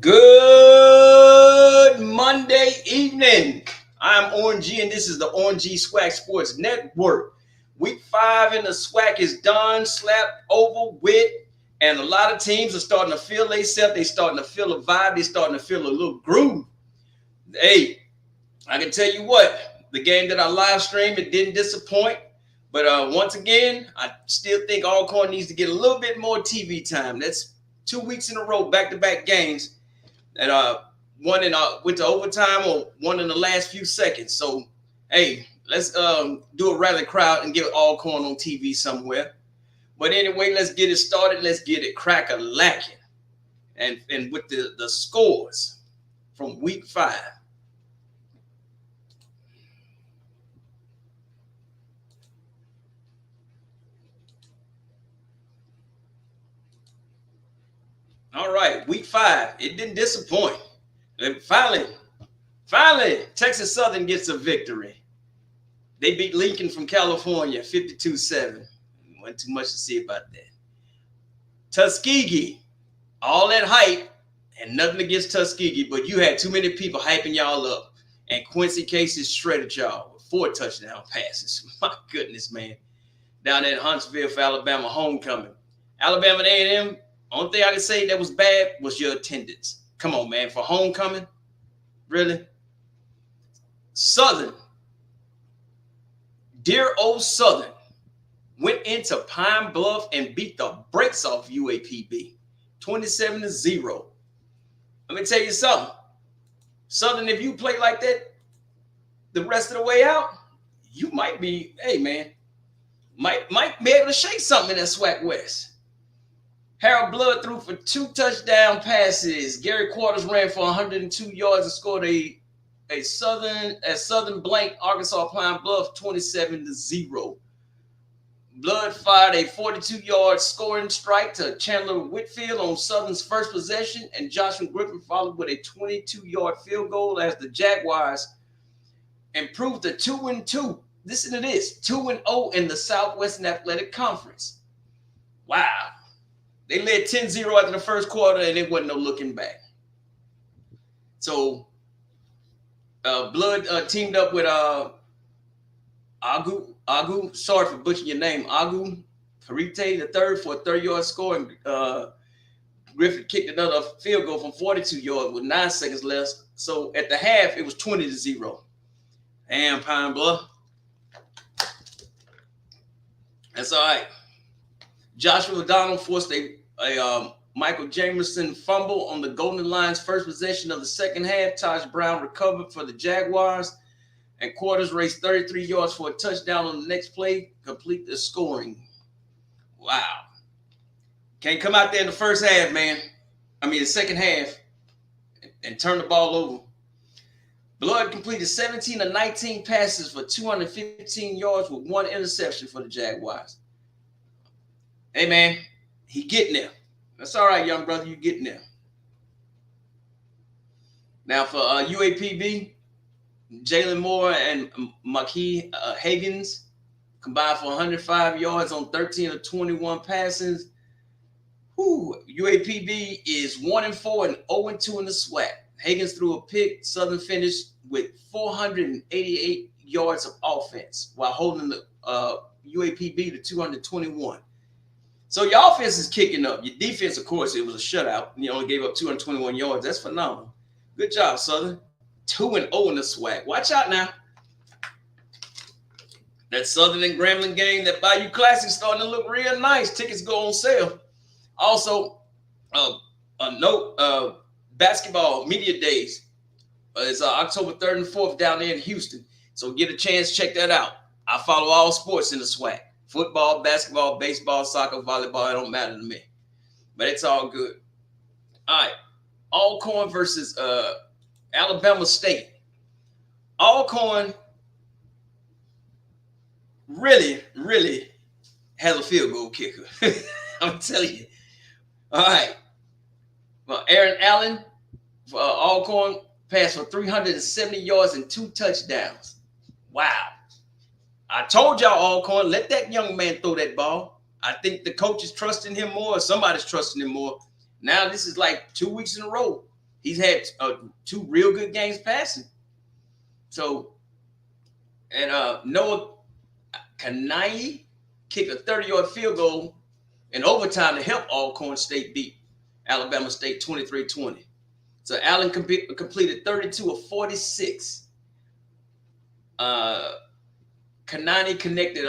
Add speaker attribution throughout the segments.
Speaker 1: Good Monday evening. I'm G, and this is the G Swac Sports Network. Week 5 in the Swac is done, slapped over with, and a lot of teams are starting to feel themselves. They starting to feel a vibe. They starting to feel a little groove. Hey, I can tell you what, the game that I live streamed, it didn't disappoint. But once again, I still think Alcorn needs to get a little bit more TV time. That's 2 weeks in a row, back-to-back games that one in went to overtime or one in the last few seconds. So hey, let's do a rally crowd and get Alcorn on TV somewhere. But anyway, let's get it started. Let's get it crack-a-lacking. And with the scores from week 5. All right, week 5. It didn't disappoint. And finally, Texas Southern gets a victory. They beat Lincoln from California 52-7. Wasn't too much to see about that. Tuskegee, all that hype, and nothing against Tuskegee, but you had too many people hyping y'all up. And Quincy Casey shredded y'all with 4 touchdown passes. My goodness, man. Down there in Huntsville for Alabama homecoming. Alabama A&M, only thing I can say that was bad was your attendance. Come on, man, for homecoming? Really? Southern, dear old Southern, went into Pine Bluff and beat the brakes off UAPB, 27-0. Let me tell you something. Southern, if you play like that the rest of the way out, you might be, hey, man, might be able to shake something in that Swac West. Harold Blood threw for 2 touchdown passes. Gary Quarters ran for 102 yards and scored a Southern blank Arkansas Pine Bluff 27-0. Blood fired a 42-yard scoring strike to Chandler Whitfield on Southern's first possession, and Joshua Griffin followed with a 22-yard field goal as the Jaguars improved to 2-2. Listen to this, 2-0 in the Southwestern Athletic Conference. Wow. They led 10-0 after the first quarter, and it wasn't no looking back. So, Blood teamed up with Agu, sorry for butchering your name, Agu Parite the third for a 30-yard score, and Griffin kicked another field goal from 42 yards with 9 seconds left. So at the half, it was 20-0. Damn, Pine Bluff. That's all right. Joshua O'Donnell forced a Michael Jamerson fumble on the Golden Lions' first possession of the second half. Taj Brown recovered for the Jaguars, and Quarters raced 33 yards for a touchdown on the next play, complete the scoring. Wow. Can't come out there in the first half, man. The second half, and turn the ball over. Blood completed 17 of 19 passes for 215 yards with 1 interception for the Jaguars. Hey, man, he getting there. That's all right, young brother, you getting there. Now for UAPB, Jalen Moore and Makee Higgins combined for 105 yards on 13 of 21 passes. UAPB is 1-4 and 0-2 in the SWAC. Higgins threw a pick. Southern finished with 488 yards of offense while holding the UAPB to 221. So your offense is kicking up. Your defense, of course, it was a shutout. You only gave up 221 yards. That's phenomenal. Good job, Southern. 2-0 in the SWAC. Watch out now. That Southern and Grambling game, that Bayou Classic, starting to look real nice. Tickets go on sale. Also, a note, basketball media days is October 3rd and 4th down there in Houston. So get a chance, check that out. I follow all sports in the SWAC. Football, basketball, baseball, soccer, volleyball, it don't matter to me. But it's all good. All right. Alcorn versus Alabama State. Alcorn really has a field goal kicker. I'm telling you. All right. Well, Aaron Allen for Alcorn passed for 370 yards and 2 touchdowns. Wow. I told y'all, Alcorn, let that young man throw that ball. I think the coach is trusting him more. Somebody's trusting him more. Now this is like 2 weeks in a row. He's had 2 real good games passing. So, and Noah Kanai kicked a 30-yard field goal in overtime to help Alcorn State beat Alabama State 23-20. So Allen completed 32 of 46. Kanani connected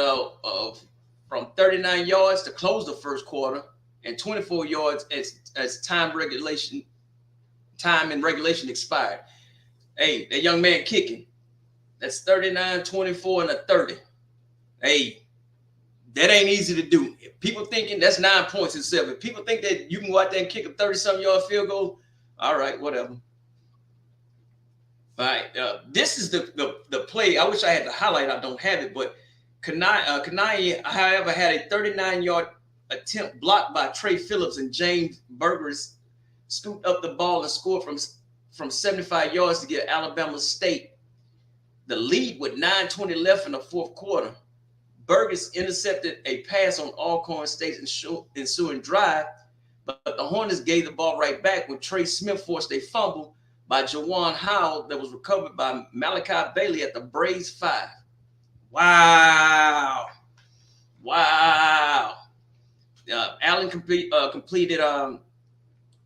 Speaker 1: from 39 yards to close the first quarter and 24 yards as time and regulation expired. Hey, that young man kicking. That's 39, 24, and a 30. Hey, that ain't easy to do. If people thinking that's 9 points itself. If people think that you can go out there and kick a 30-something yard field goal, all right, whatever. All right, this is the play. I wish I had the highlight. I don't have it, but Kanai, however, had a 39-yard attempt blocked by Trey Phillips, and James Burgers scooped up the ball and scored from 75 yards to give Alabama State the lead with 9:20 left in the fourth quarter. Burgers intercepted a pass on Alcorn State's ensuing drive, but the Hornets gave the ball right back when Trey Smith forced a fumble by Jawan Howell that was recovered by Malachi Bailey at the Braves 5. Wow. Allen completed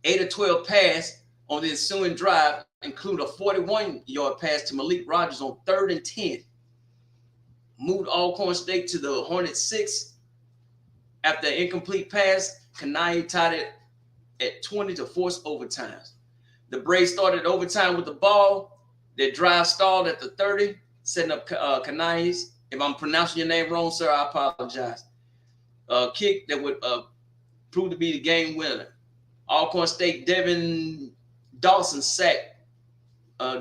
Speaker 1: 8 of 12 pass on the ensuing drive, including a 41-yard pass to Malik Rogers on 3rd and 10. Moved Alcorn State to the Hornets 6. After an incomplete pass, Kanai tied it at 20 to force overtimes. The Braves started overtime with the ball. Their drive stalled at the 30, setting up Kanai's. If I'm pronouncing your name wrong, sir, I apologize. Kick that would prove to be the game winner. Alcorn State Devin Dawson sacked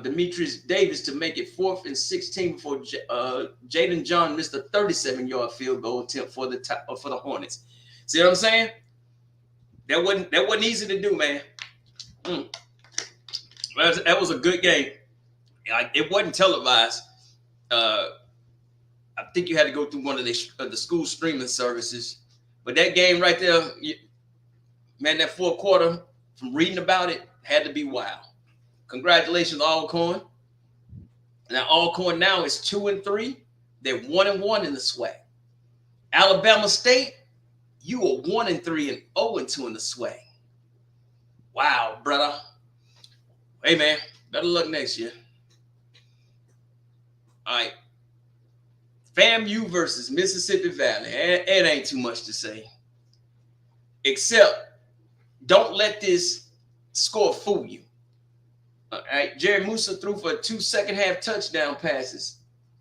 Speaker 1: Demetrius Davis to make it 4th and 16 before Jaden John missed a 37-yard field goal attempt for the Hornets. See what I'm saying? That wasn't easy to do, man. That was a good game. It wasn't televised. I think you had to go through one of the school streaming services. But that game right there, man, that fourth quarter, from reading about it, had to be wild. Congratulations, Alcorn. Now, Alcorn now is 2-3. They're 1-1 in the SWAC. Alabama State, you are 1-3 and 0-2 in the SWAC. Wow, brother. Hey, man, better luck next year. All right. FAMU versus Mississippi Valley. It ain't too much to say. Except, don't let this score fool you. All right. Jerry Musa threw for 2 second-half touchdown passes.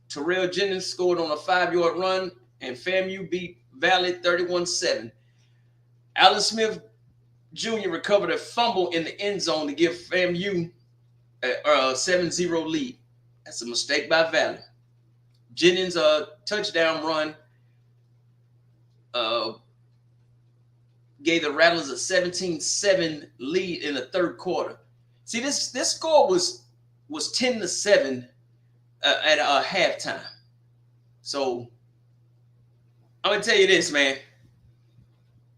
Speaker 1: Terrell Jennings scored on a 5-yard run, and FAMU beat Valley 31-7. Alan Smith Jr. recovered a fumble in the end zone to give FAMU a 7-0 lead. That's a mistake by Valley. Jennings' touchdown run gave the Rattlers a 17-7 lead in the third quarter. See, this score was 10-7 at halftime. So I'm gonna tell you this, man.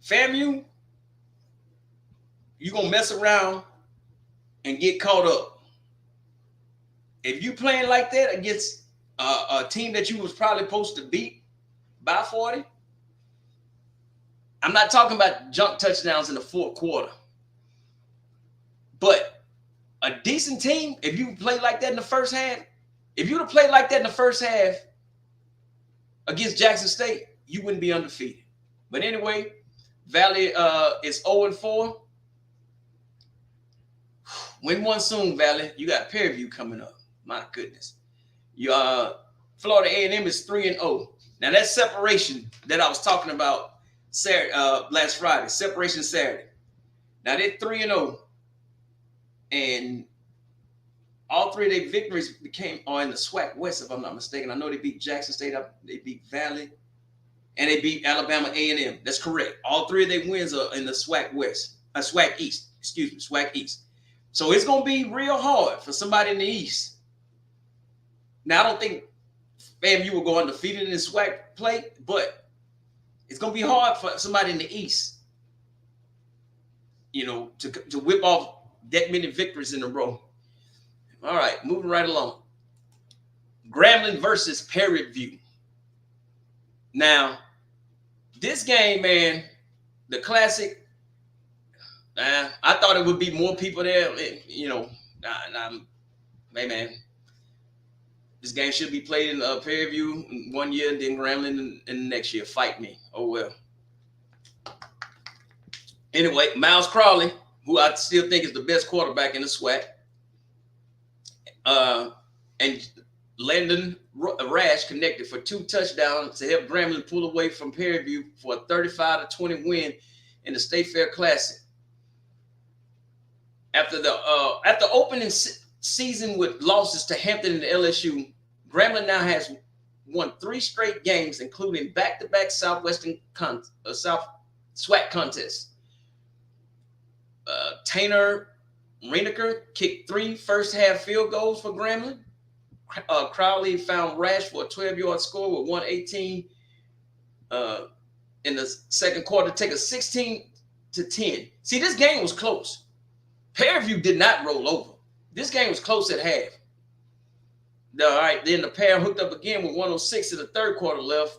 Speaker 1: FAMU, you're gonna mess around and get caught up. If you playing like that against a team that you was probably supposed to beat by 40, I'm not talking about junk touchdowns in the fourth quarter. But a decent team, if you play like that in the first half, if you would have played like that in the first half against Jackson State, you wouldn't be undefeated. But anyway, Valley is 0-4. Win one soon, Valley. You got Perryview coming up. My goodness. Florida A&M is 3-0. Now that separation that I was talking about Saturday, last Friday, separation Saturday. Now they're 3-0, and all 3 of their victories are in the SWAC West, if I'm not mistaken. I know they beat Jackson State, they beat Valley, and they beat Alabama A&M. That's correct. All 3 of their wins are in the SWAC West, SWAC East. Excuse me, SWAC East. So it's gonna be real hard for somebody in the East. Now I don't think FAMU will go undefeated in the SWAC play, but it's gonna be hard for somebody in the East, to whip off that many victories in a row. All right, moving right along. Grambling versus Prairie View. Now, this game, man, the classic. I thought it would be more people there. Hey, man, this game should be played in Prairie View in 1 year, then Grambling in the next year. Fight me. Oh well. Anyway, Miles Crowley, who I still think is the best quarterback in the Swac, and Landon Rash connected for 2 touchdowns to help Grambling pull away from Prairie View for a 35-20 win in the State Fair Classic. After opening season with losses to Hampton and LSU, Grambling now has won 3 straight games, including back-to-back South Swac contests. Tanner Reinecker kicked 3 first-half field goals for Grambling. Crowley found Rash for a 12-yard score with 1:18 in the second quarter, take a 16-10. See, this game was close. Prairie View did not roll over. This game was close at half. All right, then the pair hooked up again with 1:06 in the third quarter left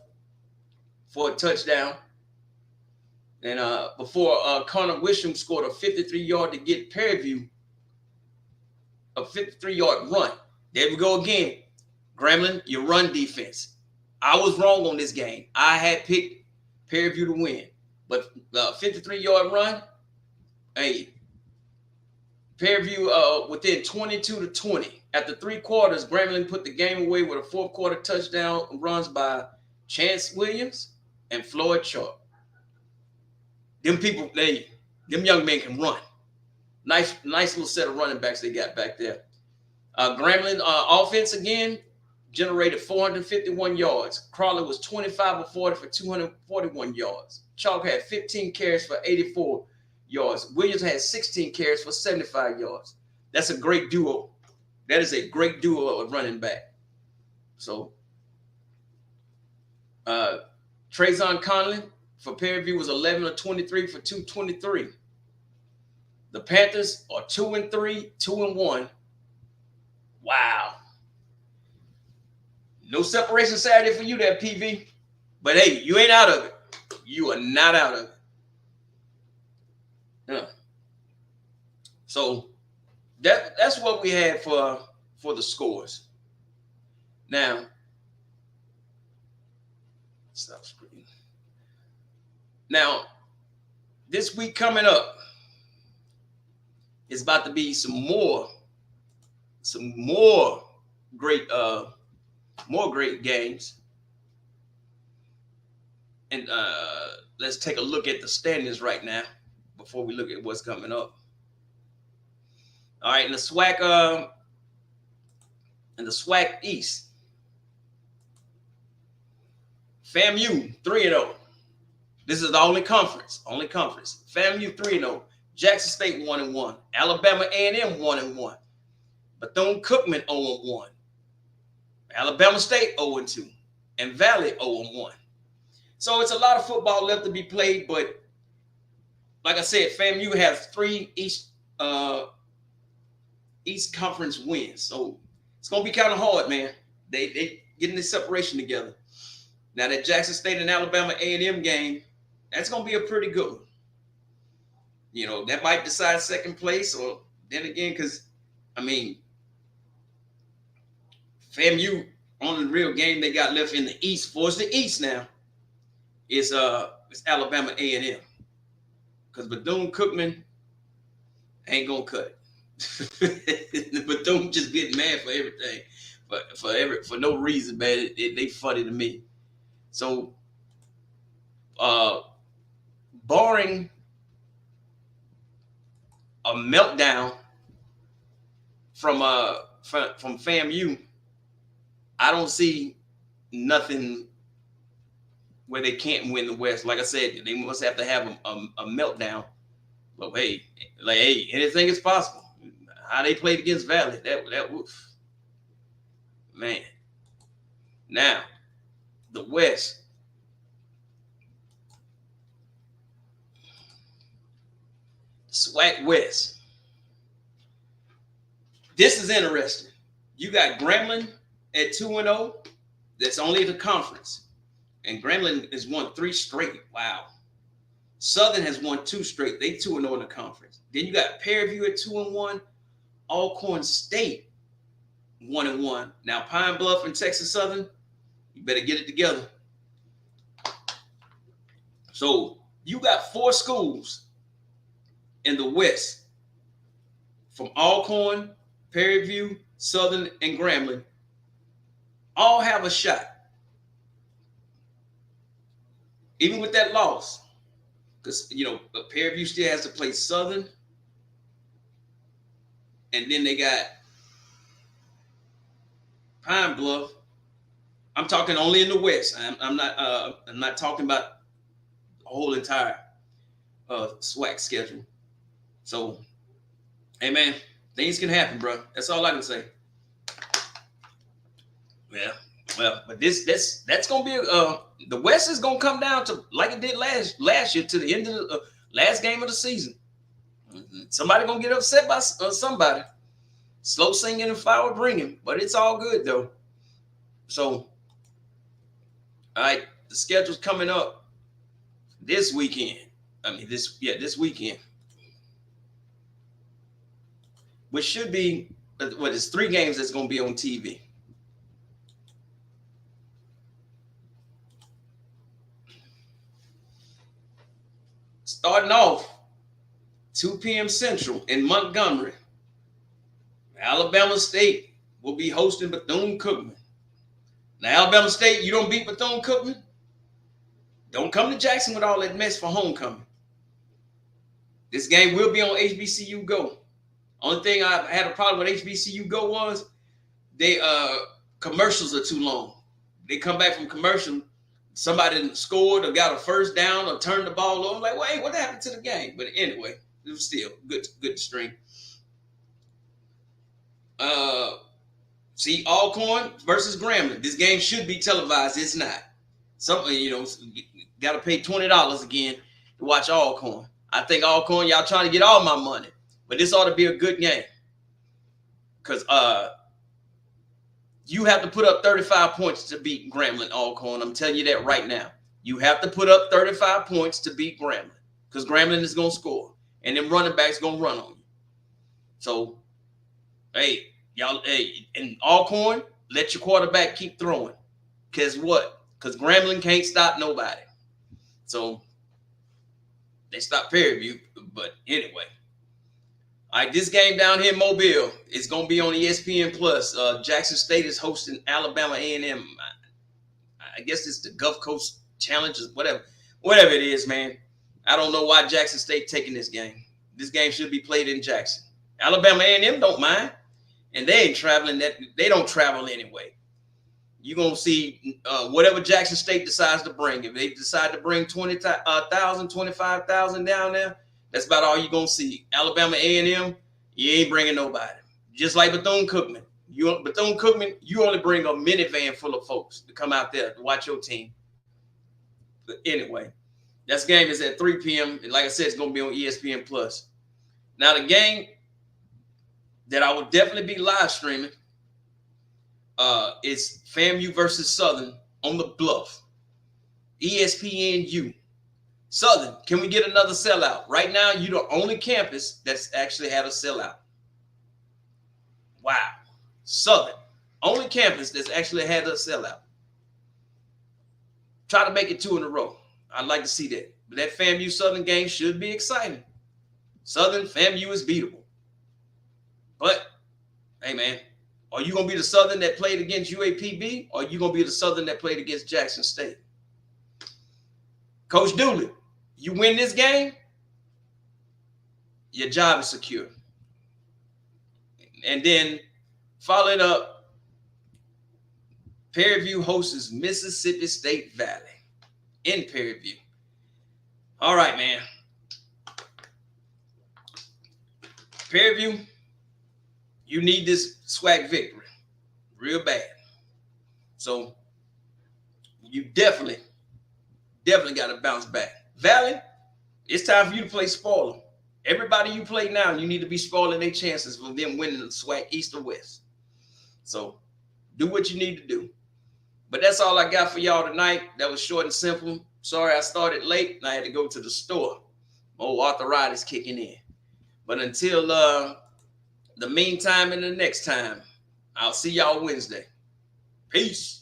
Speaker 1: for a touchdown. And before Connor Wisham scored a 53-yard to get Prairie View a 53-yard run. There we go again. Grambling, your run defense. I was wrong on this game. I had picked Prairie View to win. But the 53-yard run, hey, Prairie View within 22-20. After 3 quarters, Grambling put the game away with a 4th quarter touchdown runs by Chance Williams and Floyd Sharp. Them young men can run. Nice little set of running backs they got back there. Grambling offense again generated 451 yards. Crawley was 25 of 40 for 241 yards. Chalk had 15 carries for 84 yards. Williams had 16 carries for 75 yards. That's a great duo. That is a great duo of running back. So, Trayvon Conley for Prairie View was 11 of 23 for 223. The Panthers are 2-3, 2-1. Wow. No separation Saturday for you there, PV. But hey, you ain't out of it. You are not out of it. Yeah. So that's what we had for the scores. Now, stop screen. Now, this week coming up is about to be some more great games. And let's take a look at the standings right now before we look at what's coming up. All right, in the SWAC East, FAMU 3-0. This is the only conference. FAMU 3-0. Jackson State 1-1. Alabama A&M 1-1. Bethune-Cookman 0-1. Alabama State 0-2. And Valley 0-1. So it's a lot of football left to be played, but like I said, FAMU has 3 East Conference wins. So it's going to be kind of hard, man. They getting this separation together. Now that Jackson State and Alabama A&M game, that's going to be a pretty good one. You know, that might decide second place, or then again, because, I mean, FAMU, only real game they got left in the East, for the East now, is Alabama A&M. Because Bethune-Cookman ain't going to cut it. Bethune just getting mad for everything, for no reason, man. They funny to me. So, barring a meltdown from FAMU, I don't see nothing where they can't win the West. Like I said, they must have to have a meltdown. But hey, anything is possible. How they played against Valley, that woof. Man. Now, the West. SWAC West. This is interesting. You got Grambling at 2-0. That's only the conference. And Grambling has won 3 straight. Wow. Southern has won 2 straight. They 2-0 in the conference. Then you got Pearview at 2-1. Alcorn State 1-1. Now Pine Bluff and Texas Southern, you better get it together. So you got 4 schools in the West from Alcorn, Pearview, Southern, and Grambling. All have a shot. Even with that loss. Because, Pearview still has to play Southern. And then they got Pine Bluff. I'm talking only in the West. I'm not talking about the whole entire Swac schedule. So, hey man, things can happen, bro. That's all I can say. Yeah, well, but that's gonna be the West is gonna come down to like it did last year to the end of the last game of the season. Somebody gonna get upset by somebody. Slow singing and flower bringing, but it's all good though. So, all right, the schedule's coming up this weekend. This weekend, which should be it's 3 games that's gonna be on TV. Starting off 2 p.m. Central in Montgomery. Alabama State will be hosting Bethune-Cookman. Now, Alabama State, you don't beat Bethune-Cookman, don't come to Jackson with all that mess for homecoming. This game will be on HBCU Go. Only thing I had a problem with HBCU Go was they commercials are too long. They come back from commercial, somebody scored or got a first down or turned the ball over. Like, wait, what happened to the game? But anyway, it was still good to stream. See, Alcorn versus Grambling. This game should be televised. It's not. Got to pay $20 again to watch Alcorn. I think Alcorn, y'all trying to get all my money. But this ought to be a good game. Because you have to put up 35 points to beat Grambling, Alcorn. I'm telling you that right now. You have to put up 35 points to beat Grambling. Because Grambling is going to score. And them running backs going to run on you. So, hey, y'all, and Alcorn, let your quarterback keep throwing. Because what? Because Grambling can't stop nobody. So, they stopped Pearview. But anyway. All right, this game down here in Mobile is going to be on ESPN+. Jackson State is hosting Alabama A&M. I guess it's the Gulf Coast Challenge or whatever it is, man. I don't know why Jackson State taking this game. This game should be played in Jackson. Alabama A&M don't mind, and they ain't traveling. They don't travel anyway. You're going to see whatever Jackson State decides to bring. If they decide to bring 20,000, 25,000 down there, that's about all you're going to see. Alabama A&M, you ain't bringing nobody. Just like Bethune-Cookman. Bethune-Cookman, you only bring a minivan full of folks to come out there to watch your team. But anyway, this game is at 3 p.m. And like I said, it's going to be on ESPN+. Now, the game that I will definitely be live streaming is FAMU versus Southern on the Bluff. ESPNU. Southern, can we get another sellout? Right now, you're the only campus that's actually had a sellout. Wow. Southern, only campus that's actually had a sellout. Try to make it 2 in a row. I'd like to see that. But that FAMU Southern game should be exciting. Southern, FAMU is beatable. But, hey, man, are you going to be the Southern that played against UAPB, or are you going to be the Southern that played against Jackson State? Coach Dooley, you win this game, your job is secure. And then, following up, Pearview hosts Mississippi State Valley in Pearview. All right, man. Pearview, you need this SWAC victory real bad. So you definitely got to bounce back. Valley, it's time for you to play spoiler. Everybody you play now, you need to be spoiling their chances for them winning the Swac East or West. So do what you need to do. But that's all I got for y'all tonight. That was short and simple. Sorry I started late and I had to go to the store. Old arthritis kicking in. But until the meantime and the next time, I'll see y'all Wednesday. Peace.